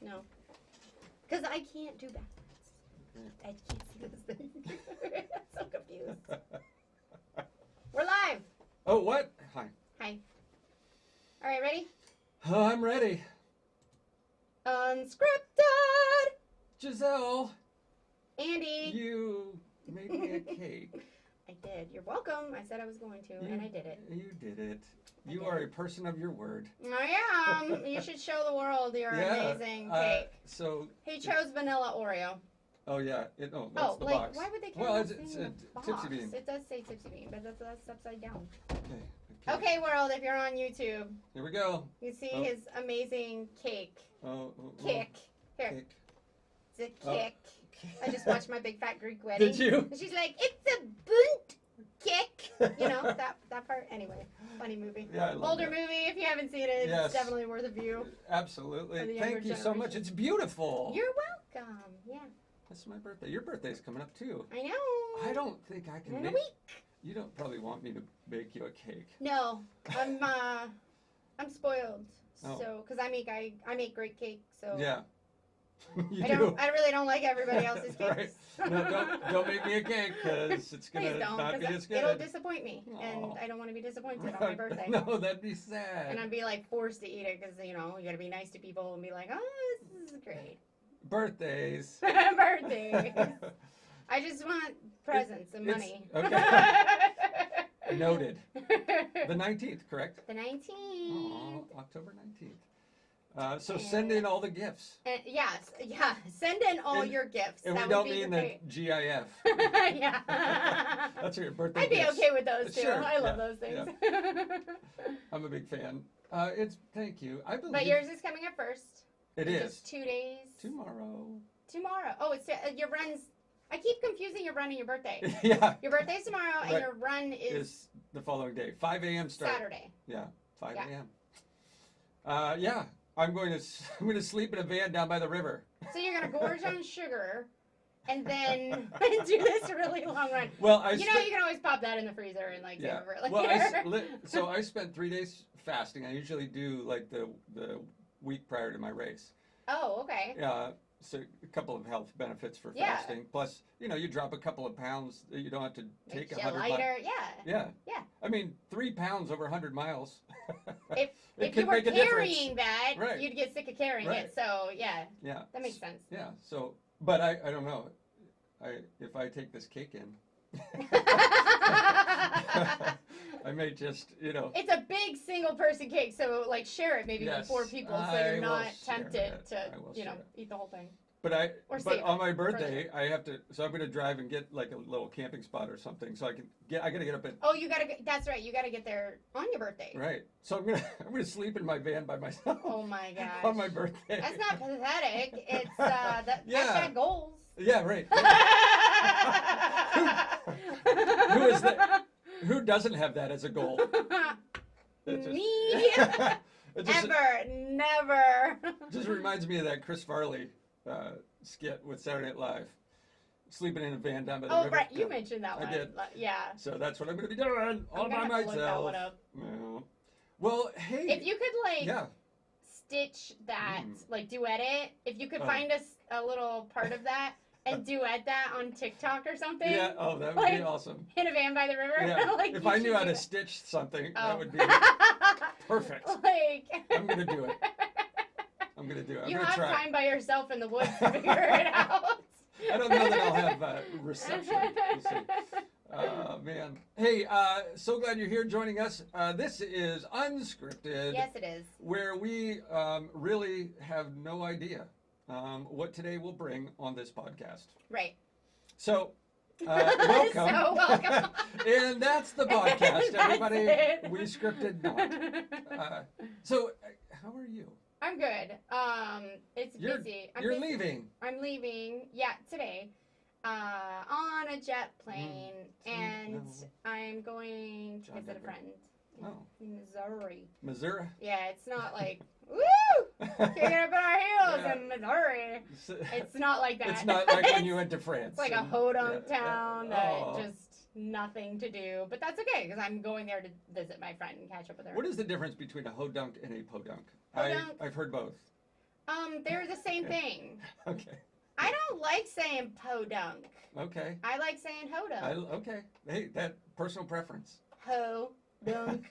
No. Because I can't do backwards. I can't see this thing. I'm so confused. We're live. Oh, what? Hi. Hi. All right, ready? I'm ready. Unscripted. Gisele. Andy. You made me a cake. I did. You're welcome. I said I was going to, and I did it. You did it. You are a person of your word. I am. You should show the world your amazing cake. He chose vanilla Oreo. Oh, yeah. That's the box. Why would they Well, it's a Tipsy Bean. It does say Tipsy Bean, but that's upside down. Okay. Okay, world, if you're on YouTube. Here we go. You see his amazing cake. Kick. Here. Cake. It's a kick. I just watched my big fat Greek wedding. Did you? And she's like, it's a bunt kick. You know, that part. Anyway, funny movie. Yeah, I love Older that. movie, if you haven't seen it, Yes. it's definitely worth a view. Absolutely. Thank you so much. It's beautiful. You're welcome. Yeah. That's my birthday. Your birthday's coming up, too. I know. I don't think I can In make... a week. You don't probably want me to bake you a cake. No. I'm spoiled. Oh. So, because I make great cake, so... Yeah. I really don't like everybody else's cakes. Right. No, don't make me a cake because it's gonna not be as good. It'll disappoint me, and I don't want to be disappointed on my birthday. No, that'd be sad. And I'd be like forced to eat it because you gotta be nice to people and be like, oh, this is great. Birthdays. Birthdays. I just want presents and money. Okay. Noted. The 19th, correct? The 19th. Oh, October 19th. So send in all the gifts. Yes, yeah. Send in all your gifts. And we don't mean the GIF. Yeah. That's your birthday I'd be gifts. okay with those too. Sure. I love those things. Yeah. I'm a big fan. Thank you. I believe. But yours is coming up first. It is. Just 2 days. Tomorrow. Oh, it's your run's. I keep confusing your run and your birthday. Yeah. Your birthday's tomorrow, and your run is the following day. 5 a.m. start. Saturday. Yeah, 5 a.m. Yeah, I'm going to sleep in a van down by the river. So you're gonna gorge on sugar, and then do this really long run. Well, you can always pop that in the freezer and save it for later. Well, so I spent 3 days fasting. I usually do like the week prior to my race. Oh, okay. Yeah. So a couple of health benefits for fasting. Plus, you drop a couple of pounds. You don't have to take 100 lighter. Yeah. I mean, 3 pounds over 100 miles. If you were carrying that, you'd get sick of carrying it. So yeah, that makes sense. Yeah. So, but I don't know. If I take this cake in, I may just It's a big single person cake, so share it maybe with 4 people, so you're not tempted to eat the whole thing. But on my birthday I have to. So I'm going to drive and get like a little camping spot or something, so I got to get up at. Oh, you gotta. That's right. You gotta get there on your birthday. Right. So I'm gonna sleep in my van by myself. Oh my gosh. On my birthday. That's not pathetic. It's hashtag goals. Yeah. Right. Who is that? Who doesn't have that as a goal? Me. Never. Just reminds me of that Chris Farley skit with Saturday Night Live. Sleeping in a van down by the river. Oh, right. You mentioned that one. I did. Yeah. So that's what I'm going to be doing all by myself. Look that one up. No. Well, hey. If you could, stitch that, duet it, if you could find a little part of that and duet that on TikTok or something. Yeah, that would be awesome. In a van by the river. Yeah. If I knew how to stitch something, that would be perfect. I'm going to do it. I'm going to do it. You have time by yourself in the woods to figure it out. I don't know that I'll have reception. We'll see. Man. Hey, so glad you're here joining us. This is Unscripted. Yes, it is. Where we really have no idea what today will bring on this podcast. Right. So, welcome. Welcome. And that's the podcast, everybody. We scripted not. So, how are you? I'm good. It's busy. You're leaving. I'm leaving. Yeah, today. On a jet plane, and I'm going to visit a friend in Missouri. Missouri? Yeah, it's not like woo, kicking up in our heels in Missouri. It's not like that. It's not like when you went to France. It's like a hodunk town that just nothing to do, but that's okay because I'm going there to visit my friend and catch up with her. What is the difference between a hodunk and a podunk? Podunk. I've heard both. They're the same thing. Okay. I don't like saying podunk. Okay. I like saying hodunk. Okay. Hey, that personal preference. Ho-dunk.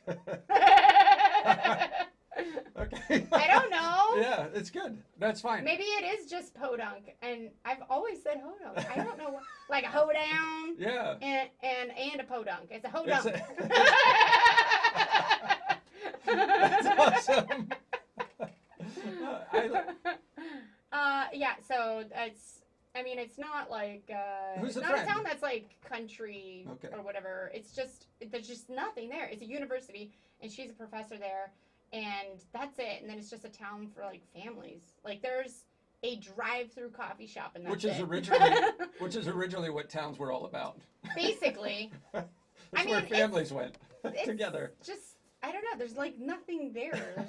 Okay. I don't know. Yeah, it's good. That's fine. Maybe it is just podunk, and I've always said hodunk. I don't know what, like a hoedown. Yeah. And a podunk. It's a hodunk. That's awesome. Yeah. So it's not like Who's it's the not friend? a town that's like country Okay. or whatever. There's just nothing there. It's a university, and she's a professor there. And that's it. And then it's just a town for like families. Like there's a drive-through coffee shop, and that's Which is it. originally what towns were all about. Basically. That's where families went together. Just I don't know. There's like nothing there.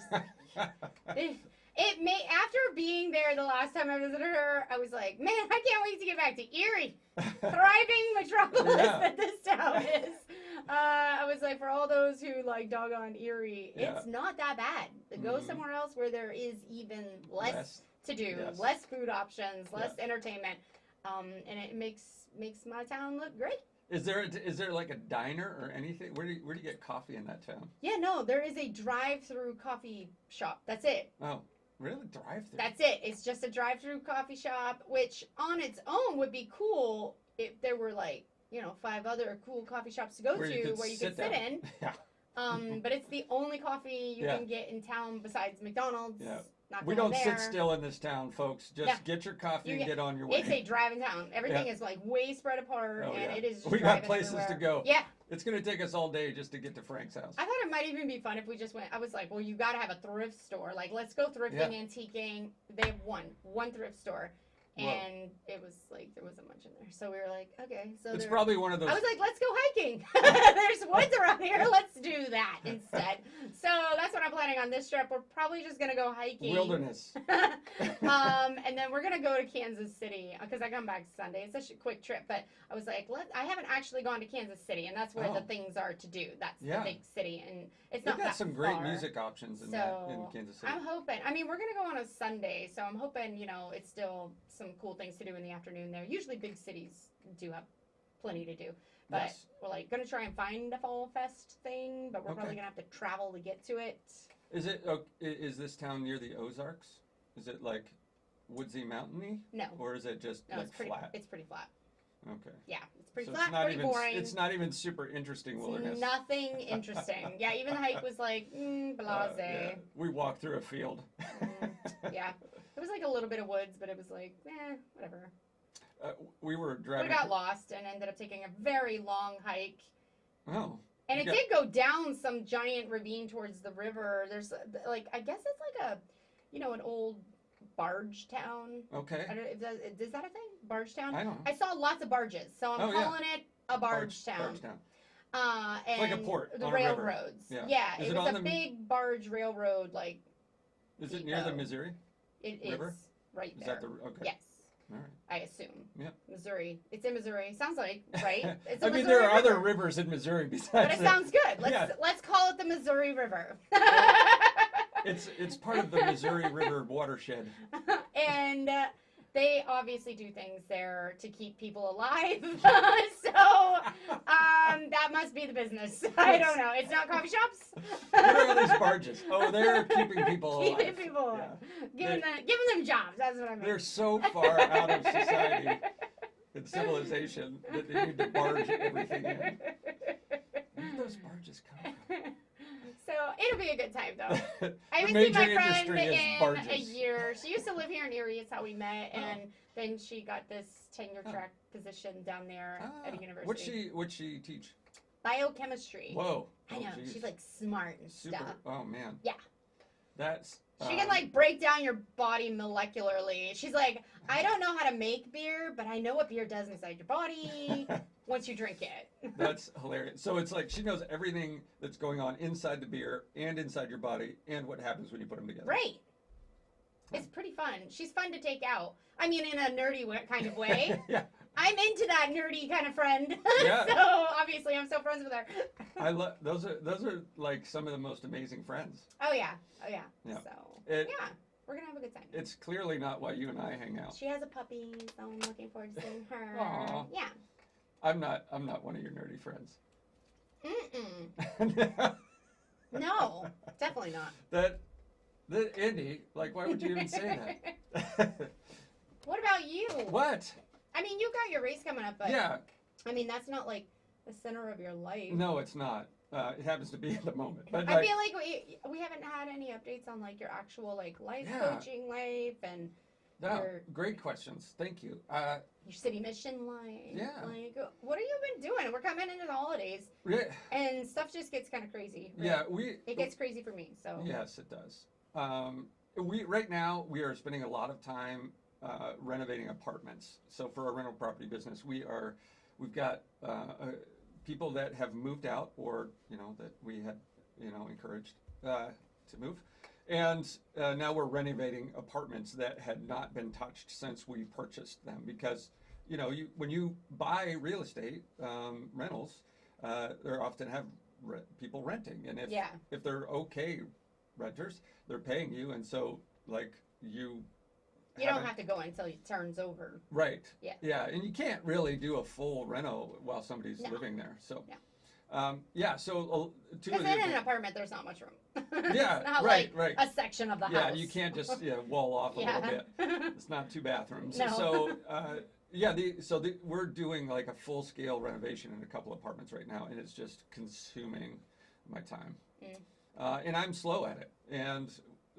It may after being there the last time I visited her, I was like, man, I can't wait to get back to Erie, thriving metropolis that this town is. I was like, for all those who like dog on Erie, it's not that bad. Go somewhere else where there is even less to do, less food options, less entertainment, and it makes my town look great. Is there like a diner or anything? Where do you get coffee in that town? Yeah, no, there is a drive-through coffee shop. That's it. Oh, really? Drive-through? That's it. It's just a drive-through coffee shop, which on its own would be cool if there were like 5 other cool coffee shops to go where you could sit in. Yeah. But it's the only coffee you can get in town besides McDonald's. Yeah. Not we going don't there. sit still in this town, folks. Just get your coffee and get on your way. It's a driving town. Everything is like way spread apart, and it is just we got places everywhere. to go. Yeah. It's going to take us all day just to get to Frank's house. I thought it might even be fun if we just went. I was like, well, you got to have a thrift store. Like, let's go thrifting, antiquing. They have one thrift store. And it was like, there was a bunch in there. So we were like, okay. So it's probably one of those. I was like, let's go hiking. There's woods around here. Let's do that instead. So that's what I'm planning on this trip. We're probably just going to go hiking. Wilderness. And then we're going to go to Kansas City because I come back Sunday. It's a quick trip. But I was like, I haven't actually gone to Kansas City. And that's where the things are to do. That's the big city. And it's not that far. They've got some great music options in Kansas City. I'm hoping. I mean, we're going to go on a Sunday. So I'm hoping, it's still some cool things to do in the afternoon there. Usually big cities do have plenty to do. But we're like going to try and find a Fall Fest thing, but we're probably going to have to travel to get to it. Is this town near the Ozarks? Is it like woodsy mountainy? No. Or is it just flat? It's pretty flat. Okay. Yeah, it's pretty flat, pretty boring. It's not even super interesting wilderness. Nothing interesting. Yeah, even the hike was like, blasé. We walked through a field. Yeah. It was like a little bit of woods, but it was like, whatever. We were driving. We got lost and ended up taking a very long hike. Oh. And it did go down some giant ravine towards the river. There's like, I guess it's like an old barge town. Okay. Is that a thing? Barge town? I don't know. I saw lots of barges, so I'm calling it a barge town. Barge town. And like a port. The on railroads. A river. Yeah, it was a big barge railroad. Like. Is it near the Missouri? It river? Is right is there. That okay. Yes. All right. I assume. Yeah. Missouri. It's in Missouri. Sounds like, right? It's I mean, there are other rivers in Missouri besides. But it sounds good. Let's call it the Missouri River. It's part of the Missouri River watershed. And they obviously do things there to keep people alive. So that must be the business. I don't know. It's not coffee shops. What are these barges? Oh, they're keeping people alive. Keeping people alive. Giving them jobs. That's what I mean. They're so far out of society and civilization that they need to barge everything in. Where do those barges come from? So it'll be a good time, though. I haven't major seen my friend industry is in barges. a year. She used to live here in Erie. It's how we met, and then she got this tenure track position down there at a university. What'd she teach? Biochemistry. Whoa. I know. Geez. She's like smart and stuff. Oh man. Yeah. That's. She can like break down your body molecularly. She's like, I don't know how to make beer, but I know what beer does inside your body once you drink it. That's hilarious. So it's like she knows everything that's going on inside the beer and inside your body and what happens when you put them together. Right. It's pretty fun. She's fun to take out. I mean, in a nerdy kind of way. Yeah. I'm into that nerdy kind of friend. Yeah. So obviously I'm still friends with her. I love those are like some of the most amazing friends. Oh yeah. Yeah. So Yeah. We're gonna have a good time. It's clearly not why you and I hang out. She has a puppy, so I'm looking forward to seeing her. Aw. Yeah. I'm not one of your nerdy friends. No, definitely not. That Indy, like, why would you even say that? What about you? What? I mean, you got your race coming up, but Yeah. I mean, that's not like the center of your life. No, it's not. It happens to be at the moment. But I feel like we haven't had any updates on like your actual like life coaching life and your great questions. Thank you. Your city mission life. Yeah. Like, what have you been doing? We're coming into the holidays, and stuff just gets kind of crazy. Right? Yeah, it gets crazy for me. So yes, it does. Right now we are spending a lot of time renovating apartments. So for our rental property business, we've got people that have moved out, or that we had encouraged to move, and now we're renovating apartments that had not been touched since we purchased them, because when you buy real estate rentals, they often have people renting, and if they're okay renters, they're paying you, and so like you don't have to go until it turns over. Right. Yeah. Yeah, and you can't really do a full reno while somebody's living there. So, so because in an apartment, there's not much room. Yeah, it's not right. A section of the house. Yeah, you can't just wall off a little bit. It's not 2 bathrooms. No. So, we're doing like a full scale renovation in a couple apartments right now, and it's just consuming my time. And I'm slow at it, and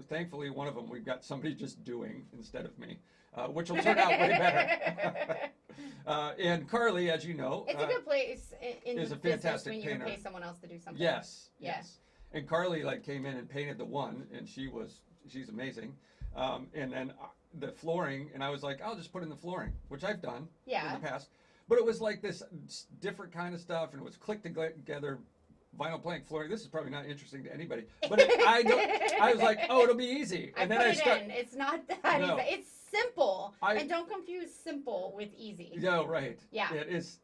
thankfully, one of them we've got somebody just doing instead of me, which will turn out way better. And Carly, as you know, it's a good place in is a business fantastic when you painter. can pay someone else to do something. Yes. And Carly came in and painted the one, and she's amazing. And then the flooring, and I was like, I'll just put in the flooring, which I've done in the past. But it was like this different kind of stuff, and it was clicked together. Vinyl plank flooring. This is probably not interesting to anybody, but I was like, oh, it'll be easy. And then It's not that easy. It's simple, and don't confuse simple with easy. No, right. Yeah. It is.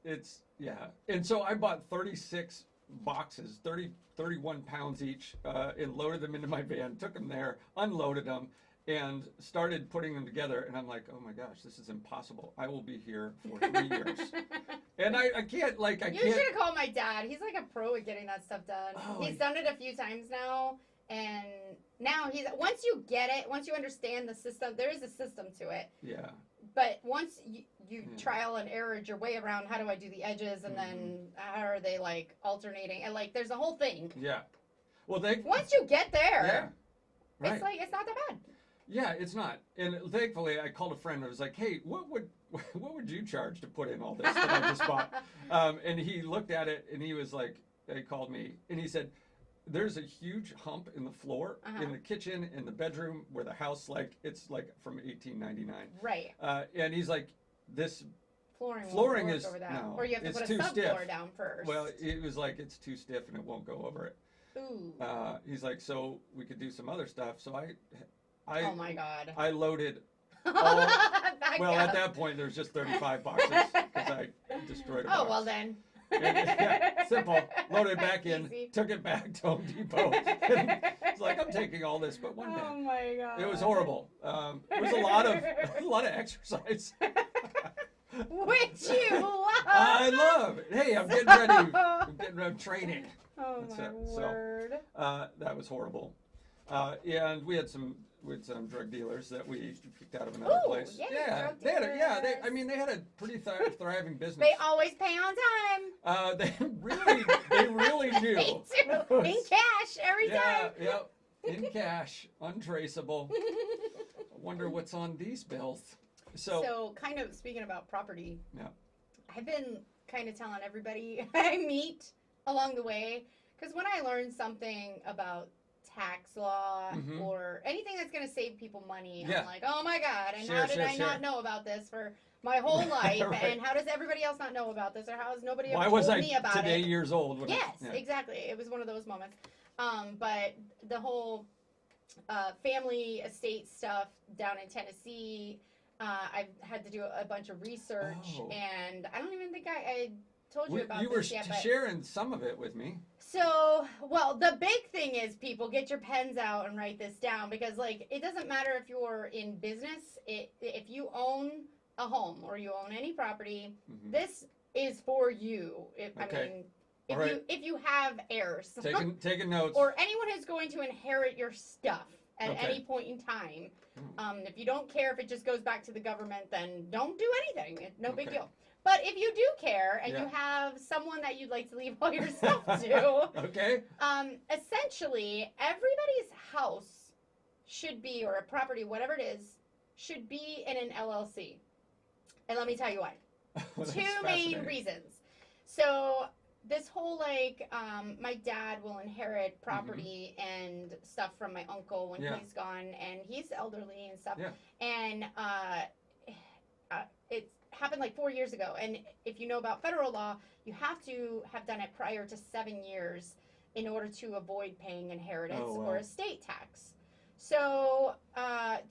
And so I bought 36 boxes, 31 pounds each, and loaded them into my van. Took them there, unloaded them, and started putting them together. And I'm like, oh my gosh, this is impossible. I will be here for 3 years. And I can't, You should have called my dad. He's like a pro at getting that stuff done. He's done it a few times now. And now once you get it, once you understand the system, there is a system to it. Yeah. But once you trial and error your way around, how do I do the edges? And then how are they like alternating? And like, there's a whole thing. Yeah. Well, once you get there, right. it's not that bad. Yeah, it's not. And thankfully, I called a friend and I was like, hey, what would you charge to put in all this that I just bought? And he looked at it and he was like, he called me and he said, there's a huge hump in the floor in the kitchen, in the bedroom, where the house, it's like from 1899. Right. And he's like, this flooring is over that. No, or you have to put a subfloor down first. Well, it was like, it's too stiff and it won't go over it. Ooh. He's like, so we could do some other stuff. So oh my God. I loaded at that point there's just 35 boxes because I destroyed a box. Oh, well then. Simple. Loaded it back in, Easy. took it back to Home Depot. It's like, I'm taking all this, but one day. Oh my God. It was horrible. It was a lot of exercise. Which you love. I love it. Hey, I'm getting ready. I'm training. Oh my word. So, that was horrible. And we had some drug dealers that we picked out of another place. Yeah, they had a pretty thriving business. They always pay on time. They really do. Me too. In cash every time. Yep. In cash, untraceable. I wonder what's on these bills. So kind of speaking about property. Yeah. I've been kind of telling everybody I meet along the way, because when I learn something about tax law or anything that's going to save people money, I'm like, oh my God, and how did I not know about this for my whole life? Right. And how does everybody else not know about this? Or how has nobody ever told me about it? Why was I today years old? Yes, exactly. It was one of those moments. But the whole family estate stuff down in Tennessee, I've had to do a bunch of research, and I don't even think told you about you this were yet, but sharing some of it with me. so, well, the big thing is, people, get your pens out and write this down, because, like, it doesn't matter if you're in business. If you own a home or you own any property, Mm-hmm. this is for you. I Okay. mean, if All you right. if you have heirs Taking notes. or anyone who's going to inherit your stuff at Okay. any point in time, Hmm. if you don't care if it just goes back to the government, then don't do anything. No big Okay. deal. But if you do care and Yeah. you have someone that you'd like to leave all your stuff to, Okay. essentially, everybody's house should be, or a property, whatever it is, should be in an LLC. And let me tell you why. That's Two main fascinating. reasons. So this whole, like, my dad will inherit property and stuff from my uncle when Yeah. he's gone, and he's elderly and stuff. Yeah. And it happened like 4 years ago. And if you know about federal law, you have to have done it prior to 7 years in order to avoid paying inheritance Oh, wow. or estate tax. So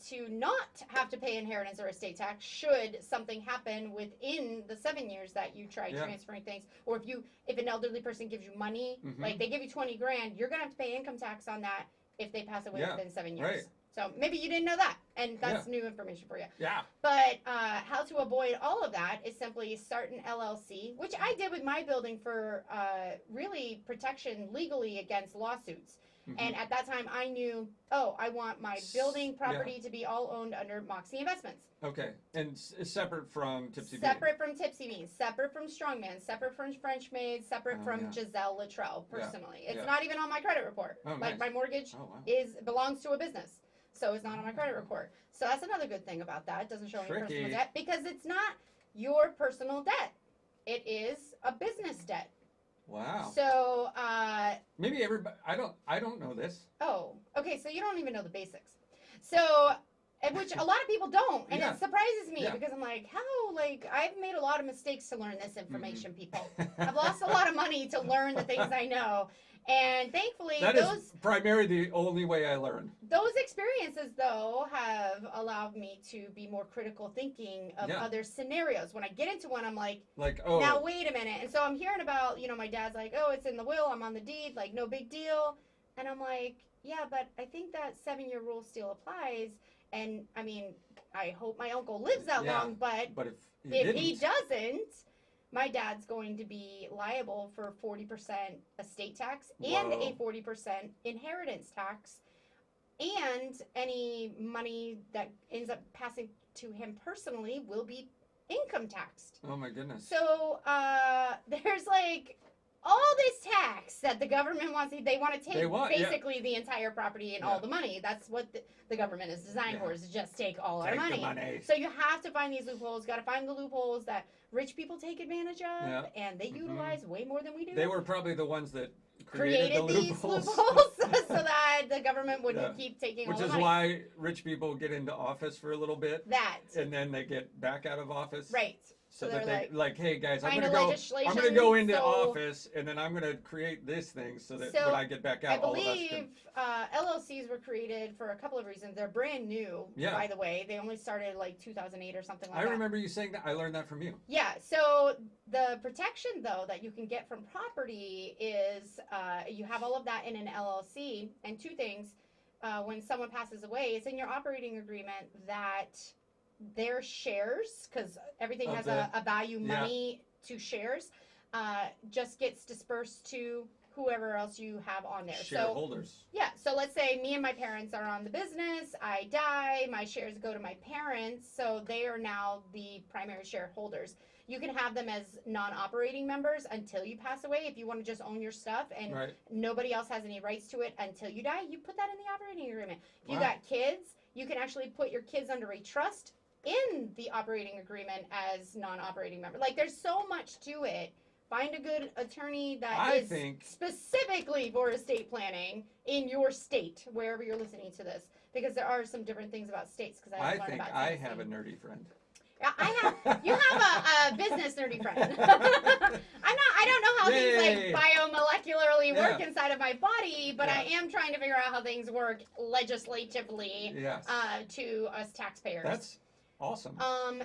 to not have to pay inheritance or estate tax, should something happen within the 7 years that you try Yeah. transferring things, or if an elderly person gives you money, Mhm. like they give you 20 grand, you're gonna have to pay income tax on that if they pass away Yeah. within 7 years. Right. So maybe you didn't know that, and that's new information for you. Yeah. But how to avoid all of that is simply start an LLC, which I did with my building for really protection legally against lawsuits. Mhm. And at that time, I knew, I want my building property to be all owned under Moxie Investments. Okay. And separate from Tipsy Bean. Separate from Tipsy Beans, separate from Strongman, separate from French Maids, separate Oh, from yeah. Gisele Littrell, Yeah. personally. It's Yeah. not even on my credit report. Oh, Like, nice. my mortgage Oh, wow. belongs to a business. So it's not on my credit report. So that's another good thing about that. It doesn't show any Tricky. personal debt, because it's not your personal debt. It is a business debt. Wow. So, Maybe everybody. I don't know this. okay, so you don't even know the basics. So, which a lot of people don't, and Yeah. it surprises me, Yeah. because I'm like, how? Like, I've made a lot of mistakes to learn this information, Mm-hmm. people. I've lost a lot of money to learn the things I know. And thankfully, That is primarily the only way I learn. those experiences, though, have allowed me to be more critical thinking of Yeah. other scenarios. When I get into one, I'm like, Like, now wait a minute. And so I'm hearing about, my dad's like, it's in the will, I'm on the deed, like, no big deal. And I'm like, yeah, but I think that 7-year rule still applies. And I mean, I hope my uncle lives that Yeah. long, but But if if he doesn't, my dad's going to be liable for 40% estate tax and Whoa. a 40% inheritance tax, and any money that ends up passing to him personally will be income taxed. Oh my goodness. So there's like all this tax that the government wants. They want to take basically the entire property and all the money. That's what the government is designed for, is to just take all our Take money. the money. So you have to find these loopholes. Got to find the loopholes that rich people take advantage of, and they utilize way more than we do. They were probably the ones that created the these loopholes. so that the government wouldn't keep taking all Which the is money. why rich people get into office for a little bit, That. and then they get back out of office. Right. So they're that they hey guys, I'm find gonna a go. legislation, I'm gonna go into so- office, and then I'm gonna create this thing so that when I get back out, I all of us believe can. LLCs were created for a couple of reasons. They're brand new, by the way. They only started like 2008 or something like that. I remember you saying that. I learned that from you. Yeah. So the protection, though, that you can get from property is you have all of that in an LLC. And two things: when someone passes away, it's in your operating agreement that their shares, because everything has a value money to shares, just gets dispersed to whoever else you have on there. Shareholders. So let's say me and my parents are on the business, I die, my shares go to my parents, so they are now the primary shareholders. You can have them as non-operating members until you pass away. If you want to just own your stuff and nobody else has any rights to it until you die, you put that in the operating agreement. If you got kids, you can actually put your kids under a trust in the operating agreement as non-operating member. Like, there's so much to it. Find a good attorney that is specifically for estate planning in your state, wherever you're listening to this, because there are some different things about states. Because I think I have a nerdy friend. You have a business nerdy friend. I don't know how things like biomolecularly work inside of my body, but I am trying to figure out how things work legislatively to us taxpayers. Awesome.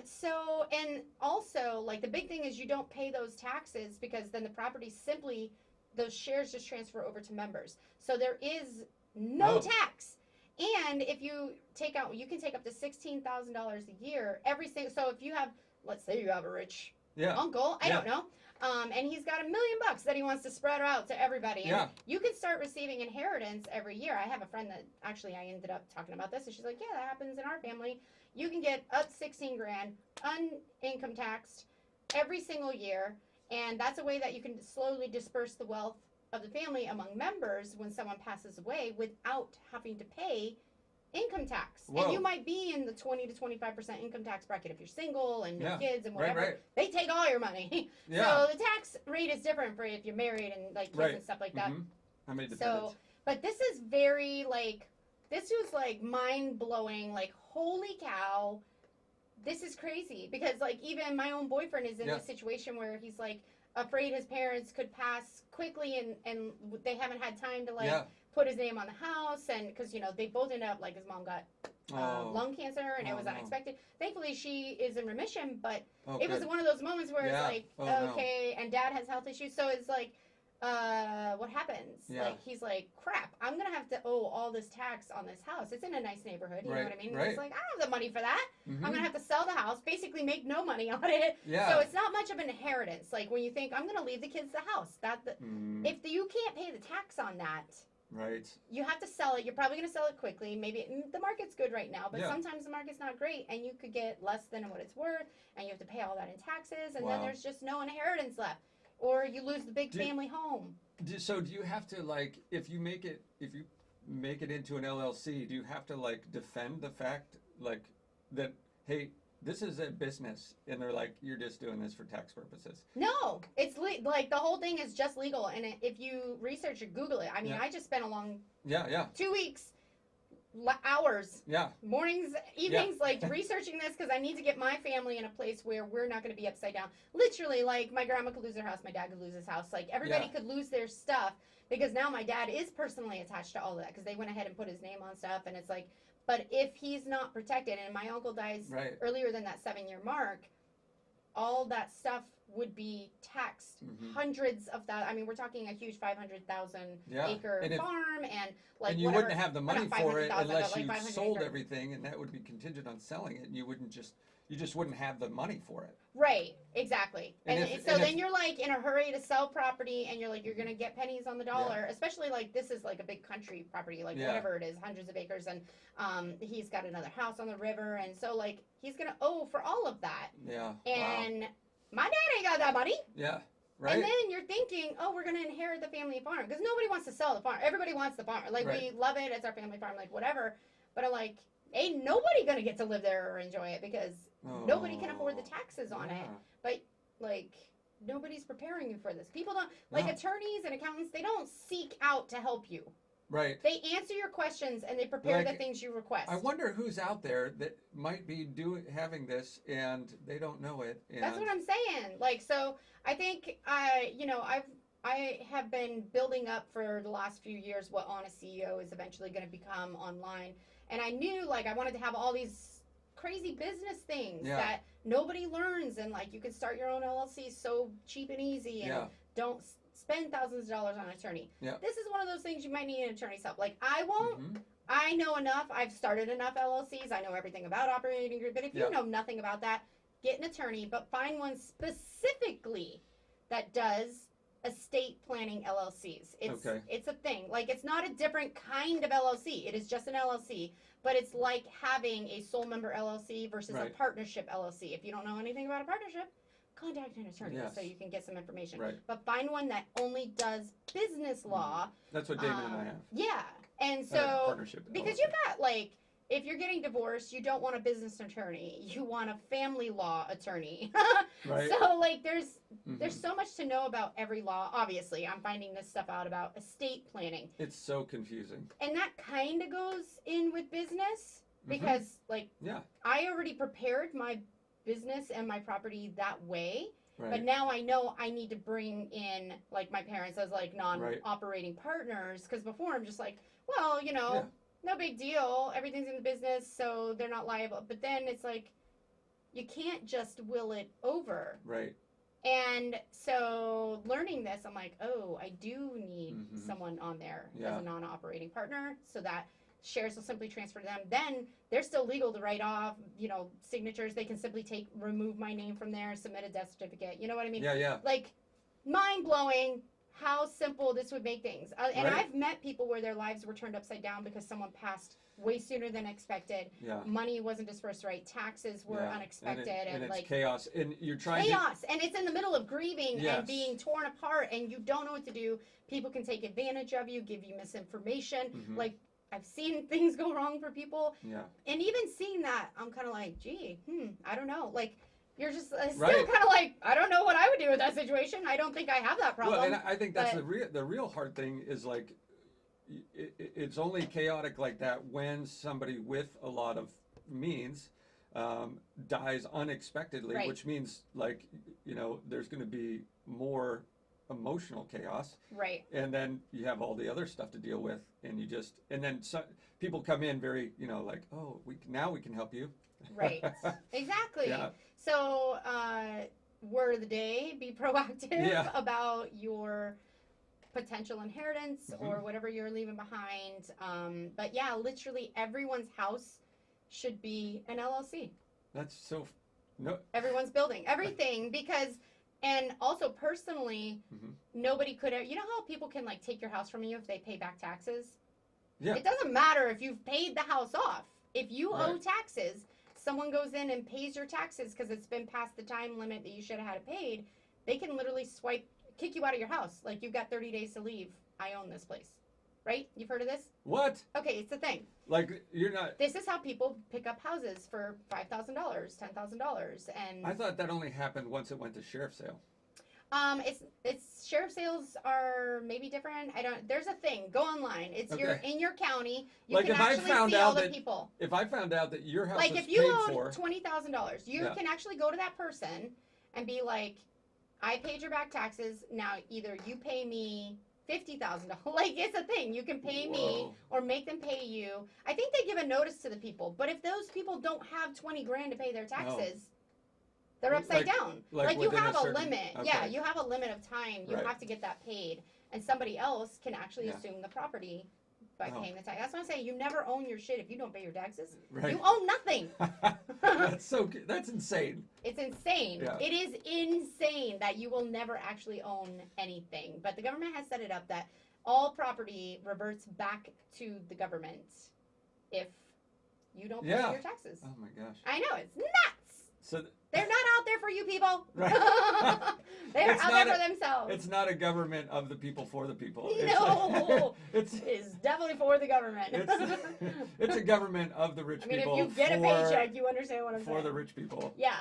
So, and also, like, the big thing is you don't pay those taxes because then the property simply, those shares just transfer over to members. So there is no Oh. tax. And if you take out, you can take up to $16,000 a year every single, so if you have, let's say you have a rich Yeah. uncle, I Yeah. don't know, and he's got $1 million that he wants to spread out to everybody. And Yeah. you can start receiving inheritance every year. I have a friend that actually I ended up talking about this, and she's like, yeah, that happens in our family. You can get up 16 grand unincome taxed every single year, and that's a way that you can slowly disperse the wealth of the family among members when someone passes away without having to pay income tax. Whoa. And you might be in the 20 to 25% income tax bracket if you're single and no Yeah. kids and whatever. Right. They take all your money. Yeah. So the tax rate is different for if you're married and like kids Right. and stuff like that. Mm-hmm. How many So, dependents? but this is very like, this was like mind blowing. Like, holy cow, this is crazy. Because like even my own boyfriend is in Yeah. a situation where he's like afraid his parents could pass quickly and they haven't had time to like Yeah. put his name on the house, and because you know they both ended up like his mom got Oh. lung cancer and it Oh, was no. unexpected. Thankfully she is in remission, but Oh, it was good. one of those moments where Yeah. it's like Oh, no. okay, and dad has health issues, so it's like what happens? Yeah. Like he's like, crap, I'm gonna have to owe all this tax on this house. It's in a nice neighborhood, you know Right, what I mean? right. He's like, I don't have the money for that. Mhm. I'm gonna have to sell the house, basically make no money on it. Yeah. So it's not much of an inheritance. Like when you think I'm gonna leave the kids the house, Mm, if you can't pay the tax on that, right. you have to sell it. You're probably going to sell it quickly. Maybe the market's good right now, but Yeah. sometimes the market's not great, and you could get less than what it's worth, and you have to pay all that in taxes, and then Wow. there's just no inheritance left, or you lose the big Do- family home. So do you have to like if you make it into an LLC, do you have to like defend the fact like that hey, this is a business, and they're like you're just doing this for tax purposes? No, it's like the whole thing is just legal, and if you research or Google it, I mean, Yeah. I just spent a long Yeah. 2 weeks, hours, Yeah. mornings, evenings, like researching this because I need to get my family in a place where we're not going to be upside down. Literally, like my grandma could lose her house, my dad could lose his house, like everybody Yeah. could lose their stuff because now my dad is personally attached to all of that because they went ahead and put his name on stuff, and it's like, but if he's not protected, and my uncle dies Right. earlier than that 7-year mark, all that stuff would be taxed. Mhm. Hundreds of that. I mean, we're talking a huge 500,000 Yeah. acre And if- farm, and like and you whatever. wouldn't have the Well, money not for it 500,000, unless but like you 500 sold acres. everything, and that would be contingent on selling it, and you just wouldn't have the money for it. Right, exactly. And And, if- so and then if- you're like in a hurry to sell property, and you're like, you're going to get pennies on the dollar, especially like this is like a big country property, like Yeah. whatever it is, hundreds of acres. And he's got another house on the river. And so like he's going to owe for all of that. Yeah. Wow. And my dad ain't got that money. Yeah. Right. And then you're thinking, oh, we're going to inherit the family farm. Because nobody wants to sell the farm. Everybody wants the farm. Like, Right. we love it. It's our family farm, like, whatever. But I'm like, ain't nobody going to get to live there or enjoy it because nobody can afford the taxes on it. Yeah. But, like, nobody's preparing you for this. People don't, like, No. attorneys and accountants, they don't seek out to help you. Right. They answer your questions and they prepare the Like, things you request. I wonder who's out there that might be having this and they don't know it. And That's what I'm saying. Like, so I think I have been building up for the last few years what Honest.CEO is eventually going to become online. And I knew like I wanted to have all these crazy business things Yeah. that nobody learns, and like you can start your own LLC so cheap and easy, and Yeah. don't spend thousands of dollars on an attorney. Yeah. This is one of those things you might need an attorney's help. Like I won't. Mhm. I know enough. I've started enough LLCs. I know everything about operating group. But if Yeah. you know nothing about that, get an attorney, but find one specifically that does estate planning LLCs. It's a thing. Like it's not a different kind of LLC. It is just an LLC, but it's like having a sole member LLC versus a Right. partnership LLC. If you don't know anything about a partnership, contact an attorney Yes. so you can get some information. Right. But find one that only does business law. That's what Damon and I have. Yeah. And A so partnership. because LLC. you've got like, if you're getting divorced, you don't want a business attorney. You want a family law attorney. Right. So like there's Mhm. so much to know about every law. Obviously, I'm finding this stuff out about estate planning. It's so confusing. And that kind of goes in with business Mhm. because like Yeah. I already prepared my business and my property that way. Right. But now I know I need to bring in like my parents as like non-operating partners, because before I'm just like, well, Yeah. no big deal. Everything's in the business, so they're not liable. But then it's like, you can't just will it over. Right. And so learning this, I'm like, oh, I do need someone on there as a non-operating partner, so that shares will simply transfer to them. Then they're still legal to write off, signatures. They can simply remove my name from there, submit a death certificate. You know what I mean? Yeah. Like, mind-blowing how simple this would make things. And I've met people where their lives were turned upside down because someone passed way sooner than expected. Yeah. Money wasn't dispersed right. Taxes were unexpected. And it's like chaos. And you're trying chaos. And it's in the middle of grieving and being torn apart, and you don't know what to do. People can take advantage of you, give you misinformation. Like, I've seen things go wrong for people. Yeah. And even seeing that, I'm kind of like, gee, I don't know. Like, you're just still kind of like, I don't know what I would do with that situation. I don't think I have that problem. Well, and I think that's the real hard thing is, like, it's only chaotic like that when somebody with a lot of means dies unexpectedly, which means, like, there's going to be more emotional chaos. Right. And then you have all the other stuff to deal with, and then people come in very, like, oh, now we can help you. Right. Exactly. Yeah. So, word of the day, be proactive about your potential inheritance or whatever you're leaving behind. But yeah, literally everyone's house should be an LLC. That's so... No. Everyone's building. Everything, because... And also, personally, nobody could... You know how people can, like, take your house from you if they pay back taxes? Yeah. It doesn't matter if you've paid the house off. If you owe taxes, someone goes in and pays your taxes because it's been past the time limit that you should have had it paid, they can literally kick you out of your house. Like, you've got 30 days to leave. I own this place. Right? You've heard of this? What? Okay, it's a thing. Like, you're not... This is how people pick up houses for $5,000, $10,000, and... I thought that only happened once it went to sheriff's sale. It's sheriff sales are maybe different. There's a thing. Go online. It's in your county. You like, can actually see all the people. If I found out that your house was paid for... Like, if you for... own $20,000, you can actually go to that person and be like, I paid your back taxes. Now, either you pay me $50,000. Like, it's a thing. You can pay me or make them pay you. I think they give a notice to the people. But if those people don't have 20 grand to pay their taxes... They're upside down. Like you have a limit. Okay. Yeah, you have a limit of time. You have to get that paid. And somebody else can actually assume the property by paying the tax. That's why I say you never own your shit if you don't pay your taxes. Right. You own nothing. That's insane. It's insane. Yeah. It is insane that you will never actually own anything. But the government has set it up that all property reverts back to the government if you don't pay your taxes. Oh my gosh. I know, it's nuts. So they're not out there for you people. Right. They're out there for themselves. It's not a government of the people for the people. No. It's definitely for the government. It's a government of the rich people. If you get a paycheck, you understand what I'm saying. For the rich people. Yeah.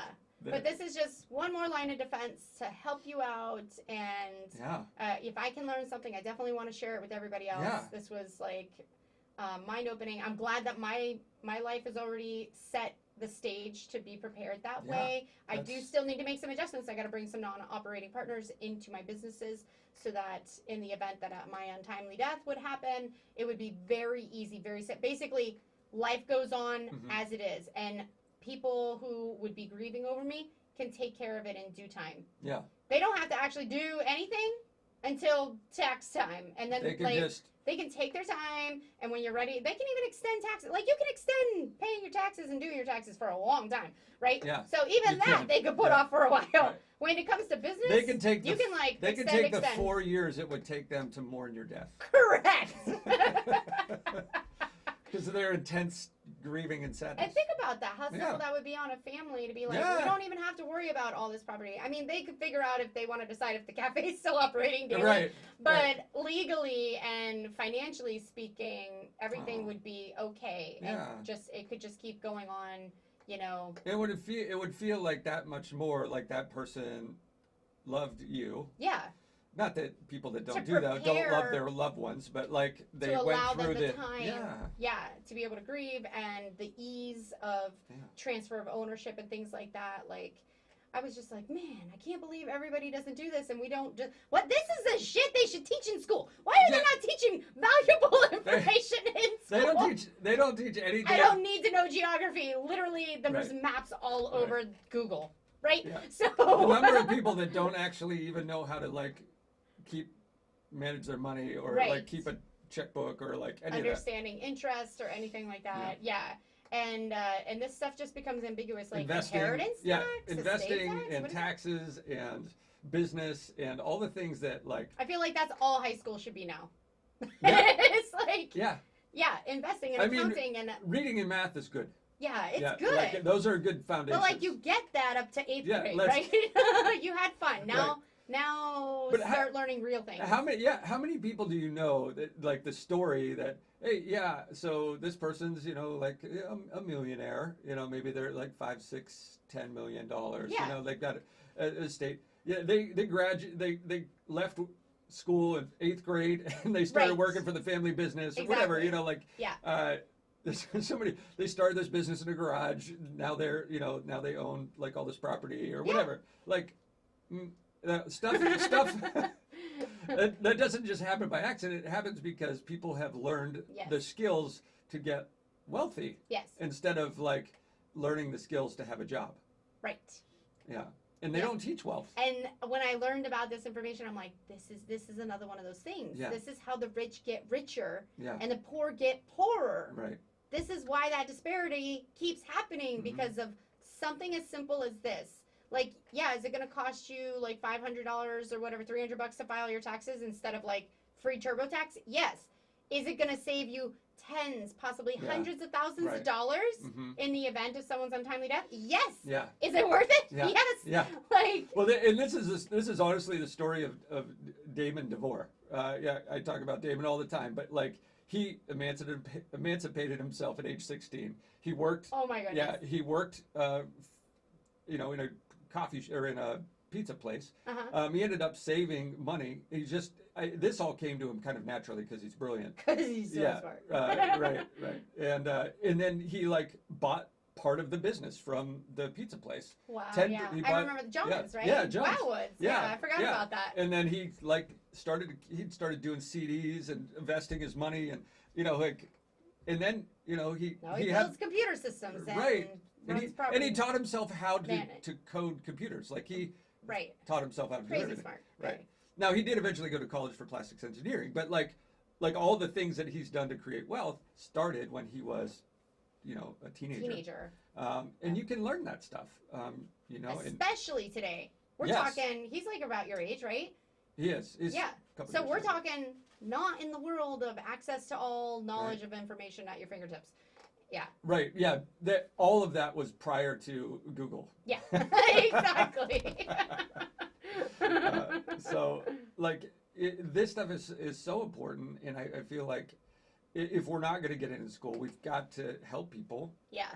But this is just one more line of defense to help you out. And if I can learn something, I definitely want to share it with everybody else. Yeah. This was like mind-opening. I'm glad that my life is already set the stage to be prepared that way. I do still need to make some adjustments. I got to bring some non-operating partners into my businesses so that in the event that my untimely death would happen, it would be very easy, very simple. Basically, life goes on as it is, and people who would be grieving over me can take care of it in due time. Yeah. They don't have to actually do anything until tax time, and then they can take their time, and when you're ready, they can even extend taxes. Like, you can extend paying your taxes and doing your taxes for a long time, right? Yeah. So even they could put off for a while. Right. When it comes to business, they can take the 4 years it would take them to mourn your death. Correct. Because of their intense grieving and sadness. And think about that, how simple that would be on a family to be like, we don't even have to worry about all this property. I mean, they could figure out if they want to decide if the cafe is still operating daily. Right. But legally and financially speaking, everything would be okay. Yeah. And it could just keep going on, you know. It would feel like that much more like that person loved you. Yeah. Not that people that don't do that don't love their loved ones, but like they went through the time, to be able to grieve and the ease of transfer of ownership and things like that. Like, I was just like, man, I can't believe everybody doesn't do this, and we don't just. What? This is the shit they should teach in school. Why are they not teaching valuable information in school? They don't teach anything. I don't need to know geography. Literally, there's maps all over Google, right? Yeah. So the number of people that don't actually even know how to like manage their money or like keep a checkbook or like any understanding interest or anything like that. Yeah. And this stuff just becomes ambiguous, like inheritance tax, investing tax? and taxes and business and all the things that like. I feel like that's all high school should be now. Yeah. It's like investing and accounting and reading and math is good. Yeah, it's good. Like, those are good foundations. But like you get that up to 8th grade, right? You had fun. Now start learning real things. How many people do you know that like the story that hey so this person's like a millionaire, maybe they're like $5, $6, $10 million, they've got a estate. They left school in 8th grade and they started working for the family business or whatever, there's somebody, they started this business in a garage, now they're now they own like all this property or whatever, like stuff that doesn't just happen by accident. It happens because people have learned the skills to get wealthy instead of like learning the skills to have a job. Right. Yeah. And they don't teach wealth. And when I learned about this information, I'm like, this is another one of those things. Yeah. This is how the rich get richer and the poor get poorer. Right. This is why that disparity keeps happening because of something as simple as this. Like, is it going to cost you like $500 or whatever, $300 to file your taxes instead of like free TurboTax? Yes. Is it going to save you tens, possibly hundreds of thousands of dollars in the event of someone's untimely death? Yes. Yeah. Is it worth it? Yeah. Yes. Yeah. Like. Well, and this is honestly the story of Damon DeVore. I talk about Damon all the time, but like he emancipated himself at age 16. He worked. Oh my goodness. Yeah, he worked. In a coffee or in a pizza place. He ended up saving money. This all came to him kind of naturally because he's brilliant. Because he's so smart. Right. And then he like bought part of the business from the pizza place. Wow. I remember the Jones, right? Yeah, Jones. Wildwoods. Yeah, I forgot about that. And then he started doing CDs and investing his money and and then he builds computer systems and he taught himself how to code computers. Like he taught himself how to do everything. Smart. Right. Now he did eventually go to college for plastics engineering, but like all the things that he's done to create wealth started when he was, a teenager. And you can learn that stuff. Especially today. We're talking. He's like about your age, right? He is. So we're talking not in the world of access to all knowledge of information at your fingertips. Yeah. Right. Yeah. All of that was prior to Google. Yeah. Exactly. So, like, this stuff is so important, and I feel like if we're not going to get into school, we've got to help people. Yeah.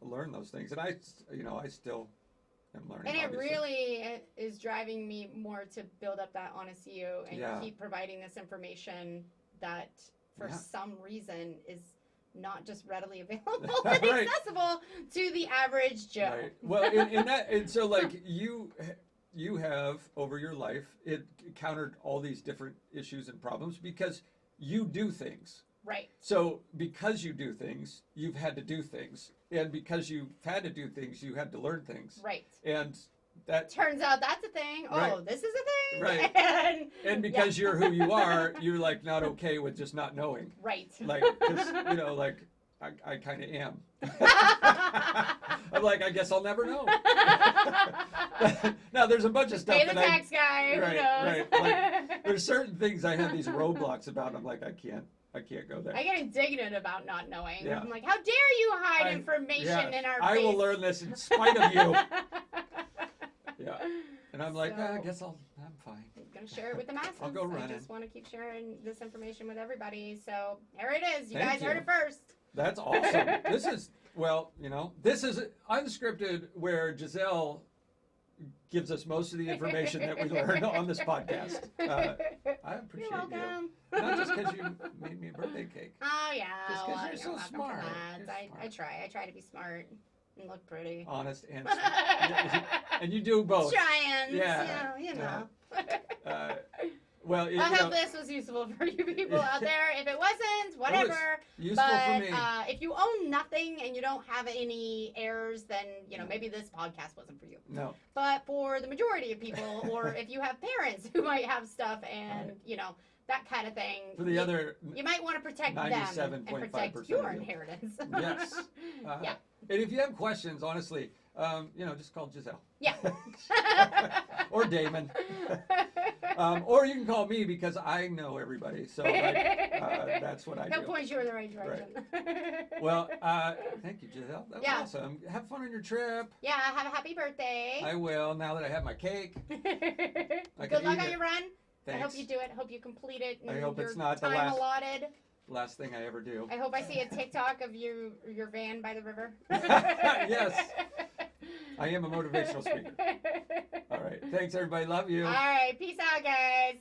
Learn those things, and I still am learning. And it obviously. really is driving me more to build up that Honest.CEO and keep providing this information that, for some reason, is not just readily available and accessible to the average Joe. Right. Well, and so like you have over your life encountered all these different issues and problems because you do things. Right. So because you do things, you've had to do things, and because you've had to do things, you had to learn things. Right. And that turns out that's a thing. Right. Oh, this is a thing. Right. And because you're who you are, you're like not okay with just not knowing. Right. Like, cause, like I kind of am. I'm like, I guess I'll never know. Now there's a bunch of stuff. Pay the tax guy. Right. Like, there's certain things I have these roadblocks about. I'm like, I can't go there. I get indignant about not knowing. Yeah. I'm like, how dare you hide information in our face? I will learn this in spite of you. Yeah. And I'm like, I guess I'm fine. I'm going to share it with the masses. I'll go running. I just want to keep sharing this information with everybody. So here it is. You guys heard it first. That's awesome. This is, this is unscripted where Gisele gives us most of the information that we learn on this podcast. I appreciate you. Not just because you made me a birthday cake. Oh, yeah. Just because you're so smart. I try to be smart. You look pretty. honest, and sweet. And you do both. Trying. Yeah. You know. Well, I hope this was useful for you people out there. If it wasn't, whatever. Useful for me. If you own nothing and you don't have any heirs, then maybe this podcast wasn't for you. No. But for the majority of people, or if you have parents who might have stuff and that kind of thing, For the other you might want to protect them and protect your inheritance. Yes. Yeah. And if you have questions, honestly, just call Gisele. Yeah. Or Damon. Or you can call me because I know everybody. So that's what I do. He'll point you in the right direction. Right. Well, thank you, Gisele. That was awesome. Have fun on your trip. Yeah, have a happy birthday. I will, now that I have my cake. Good luck on your run. Thanks. I hope you do it. Hope you complete it. I hope it's not the time allotted. last thing I ever do. I hope I see a TikTok of your van by the river. Yes. I am a motivational speaker. All right. Thanks, everybody. Love you. All right. Peace out, guys.